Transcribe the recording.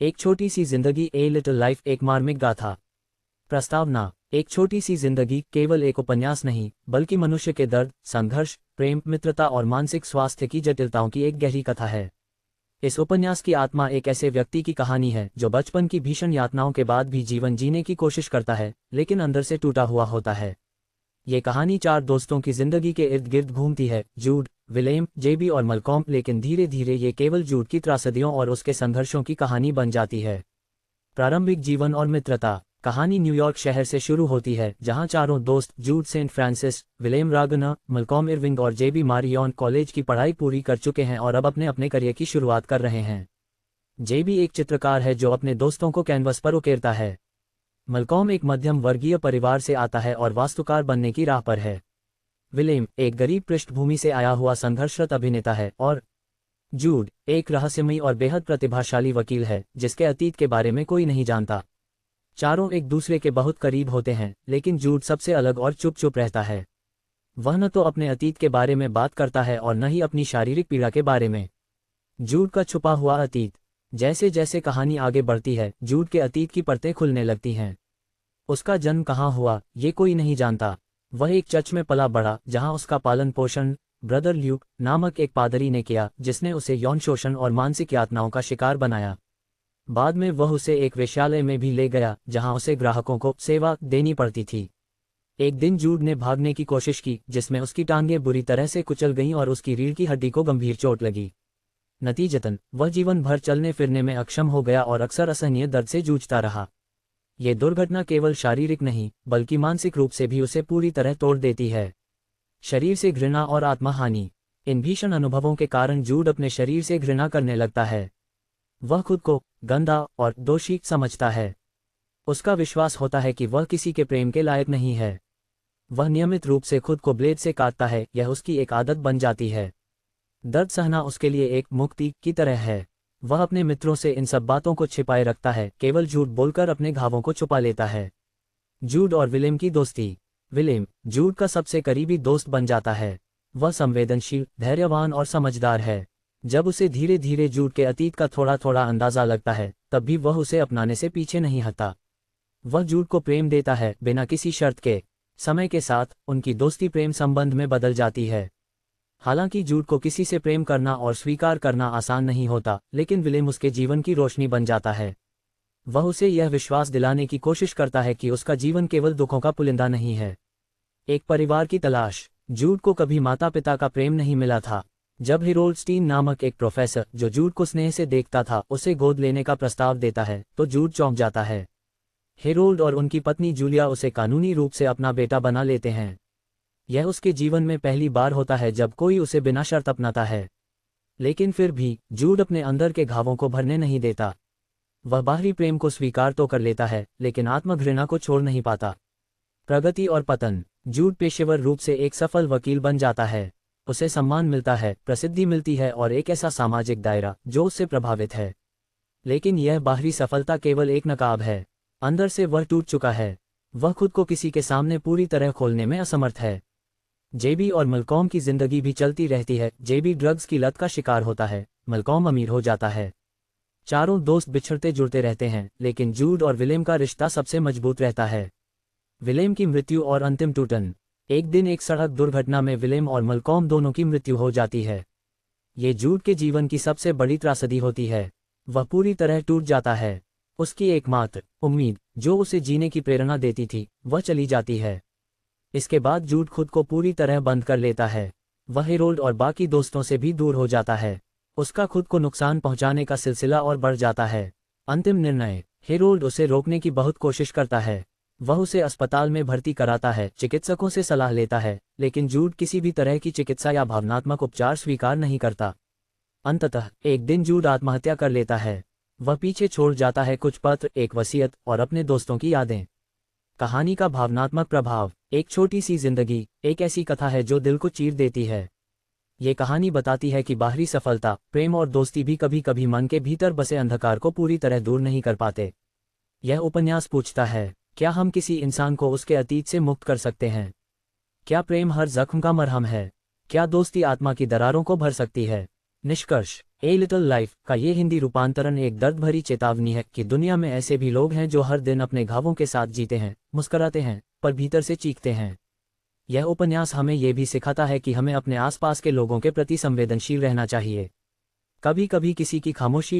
एक छोटी सी जिंदगी ए लिटिल लाइफ, एक मार्मिक गाथा। प्रस्तावना। एक छोटी सी जिंदगी केवल एक उपन्यास नहीं, बल्कि मनुष्य के दर्द, संघर्ष, प्रेम, मित्रता और मानसिक स्वास्थ्य की जटिलताओं की एक गहरी कथा है। इस उपन्यास की आत्मा एक ऐसे व्यक्ति की कहानी है जो बचपन की भीषण यातनाओं के बाद भी जीवन जीने की कोशिश करता है, लेकिन अंदर से टूटा हुआ होता है। ये कहानी 4 दोस्तों की जिंदगी के इर्द गिर्द घूमती है, जूड, विलेम, जेबी और मलकॉम। लेकिन धीरे धीरे ये केवल जूड की त्रासदियों और उसके संघर्षों की कहानी बन जाती है। प्रारंभिक जीवन और मित्रता। कहानी न्यूयॉर्क शहर से शुरू होती है, जहां चारों दोस्त जूड सेंट फ्रांसिस, विलेम रागना, मलकॉम इरविंग और जेबी मारियन कॉलेज की पढ़ाई पूरी कर चुके हैं और अब अपने अपने करियर की शुरुआत कर रहे हैं। जेबी एक चित्रकार है जो अपने दोस्तों को कैनवस पर उकेरता है। मलकॉम एक मध्यम वर्गीय परिवार से आता है और वास्तुकार बनने की राह पर है। विलेम एक गरीब पृष्ठभूमि से आया हुआ संघर्षरत अभिनेता है और जूड एक रहस्यमयी और बेहद प्रतिभाशाली वकील है जिसके अतीत के बारे में कोई नहीं जानता। चारों एक दूसरे के बहुत करीब होते हैं, लेकिन जूड सबसे अलग और चुप चुप रहता है। वह न तो अपने अतीत के बारे में बात करता है और न ही अपनी शारीरिक पीड़ा के बारे में। जूड का छुपा हुआ अतीत। जैसे जैसे कहानी आगे बढ़ती है, जूड के अतीत की परतें खुलने लगती हैं। उसका जन्म कहाँ हुआ, ये कोई नहीं जानता। वह एक चर्च में पला बढ़ा, जहां उसका पालन पोषण ब्रदर ल्यूक नामक एक पादरी ने किया, जिसने उसे यौन शोषण और मानसिक यातनाओं का शिकार बनाया। बाद में वह उसे एक वेश्यालय में भी ले गया, जहां उसे ग्राहकों को सेवा देनी पड़ती थी। एक दिन जूड ने भागने की कोशिश की, जिसमें उसकी टांगें बुरी तरह से कुचल गईं और उसकी रीढ़ की हड्डी को गंभीर चोट लगी। नतीजतन वह जीवन भर चलने फिरने में अक्षम हो गया और अक्सर असहनीय दर्द से जूझता रहा। ये दुर्घटना केवल शारीरिक नहीं, बल्कि मानसिक रूप से भी उसे पूरी तरह तोड़ देती है। शरीर से घृणा और आत्महानि। इन भीषण अनुभवों के कारण जूड अपने शरीर से घृणा करने लगता है। वह खुद को गंदा और दोषी समझता है। उसका विश्वास होता है कि वह किसी के प्रेम के लायक नहीं है। वह नियमित रूप से खुद को ब्लेड से काटता है, यह उसकी एक आदत बन जाती है। दर्द सहना उसके लिए एक मुक्ति की तरह है। वह अपने मित्रों से इन सब बातों को छिपाए रखता है, केवल झूठ बोलकर अपने घावों को छुपा लेता है। जूड और विलेम की दोस्ती। विलेम जूड का सबसे करीबी दोस्त बन जाता है। वह संवेदनशील, धैर्यवान और समझदार है। जब उसे धीरे धीरे जूड के अतीत का थोड़ा थोड़ा अंदाजा लगता है, तब भी वह उसे अपनाने से पीछे नहीं हटता। वह जूड को प्रेम देता है, बिना किसी शर्त के। समय के साथ उनकी दोस्ती प्रेम संबंध में बदल जाती है। हालांकि जूड को किसी से प्रेम करना और स्वीकार करना आसान नहीं होता, लेकिन विलेम उसके जीवन की रोशनी बन जाता है। वह उसे यह विश्वास दिलाने की कोशिश करता है कि उसका जीवन केवल दुखों का पुलिंदा नहीं है। एक परिवार की तलाश। जूड को कभी माता पिता का प्रेम नहीं मिला था। जब हेरोल्ड स्टीन नामक एक प्रोफेसर, जो जूड को स्नेह से देखता था, उसे गोद लेने का प्रस्ताव देता है, तो जूड चौंक जाता है। हेरोल्ड और उनकी पत्नी जूलिया उसे कानूनी रूप से अपना बेटा बना लेते हैं। यह उसके जीवन में पहली बार होता है जब कोई उसे बिना शर्त अपनाता है। लेकिन फिर भी जूड अपने अंदर के घावों को भरने नहीं देता। वह बाहरी प्रेम को स्वीकार तो कर लेता है, लेकिन आत्मघृणा को छोड़ नहीं पाता। प्रगति और पतन। जूड पेशेवर रूप से एक सफल वकील बन जाता है। उसे सम्मान मिलता है, प्रसिद्धि मिलती है और एक ऐसा सामाजिक दायरा जो उससे प्रभावित है। लेकिन यह बाहरी सफलता केवल एक नकाब है। अंदर से वह टूट चुका है। वह खुद को किसी के सामने पूरी तरह खोलने में असमर्थ है। जेबी और मलकॉम की जिंदगी भी चलती रहती है। जेबी ड्रग्स की लत का शिकार होता है, मलकॉम अमीर हो जाता है। चारों दोस्त बिछड़ते जुड़ते रहते हैं, लेकिन जूड और विलेम का रिश्ता सबसे मजबूत रहता है। विलेम की मृत्यु और अंतिम टूटन। एक दिन एक सड़क दुर्घटना में विलेम और मलकॉम दोनों की मृत्यु हो जाती है। ये जूड के जीवन की सबसे बड़ी त्रासदी होती है। वह पूरी तरह टूट जाता है। उसकी एकमात्र उम्मीद, जो उसे जीने की प्रेरणा देती थी, वह चली जाती है। इसके बाद जूड खुद को पूरी तरह बंद कर लेता है। वह हेरोल्ड और बाकी दोस्तों से भी दूर हो जाता है। उसका खुद को नुकसान पहुंचाने का सिलसिला और बढ़ जाता है। अंतिम निर्णय। हेरोल्ड उसे रोकने की बहुत कोशिश करता है। वह उसे अस्पताल में भर्ती कराता है, चिकित्सकों से सलाह लेता है, लेकिन जूड किसी भी तरह की चिकित्सा या भावनात्मक उपचार स्वीकार नहीं करता। अंततः एक दिन जूड आत्महत्या कर लेता है। वह पीछे छोड़ जाता है कुछ पत्र, एक वसीयत और अपने दोस्तों की यादें। कहानी का भावनात्मक प्रभाव। एक छोटी सी जिंदगी एक ऐसी कथा है जो दिल को चीर देती है। ये कहानी बताती है कि बाहरी सफलता, प्रेम और दोस्ती भी कभी कभी मन के भीतर बसे अंधकार को पूरी तरह दूर नहीं कर पाते। यह उपन्यास पूछता है, क्या हम किसी इंसान को उसके अतीत से मुक्त कर सकते हैं? क्या प्रेम हर जख्म का मरहम है? क्या दोस्ती आत्मा की दरारों को भर सकती है? निष्कर्ष, ए लिटिल लाइफ का ये हिंदी रूपांतरण एक दर्द भरी चेतावनी है कि दुनिया में ऐसे भी लोग हैं जो हर दिन अपने घावों के साथ जीते हैं, मुस्कराते हैं, पर भीतर से चीखते हैं। यह उपन्यास हमें ये भी सिखाता है कि हमें अपने आसपास के लोगों के प्रति संवेदनशील रहना चाहिए। कभी कभी किसी की खामोशी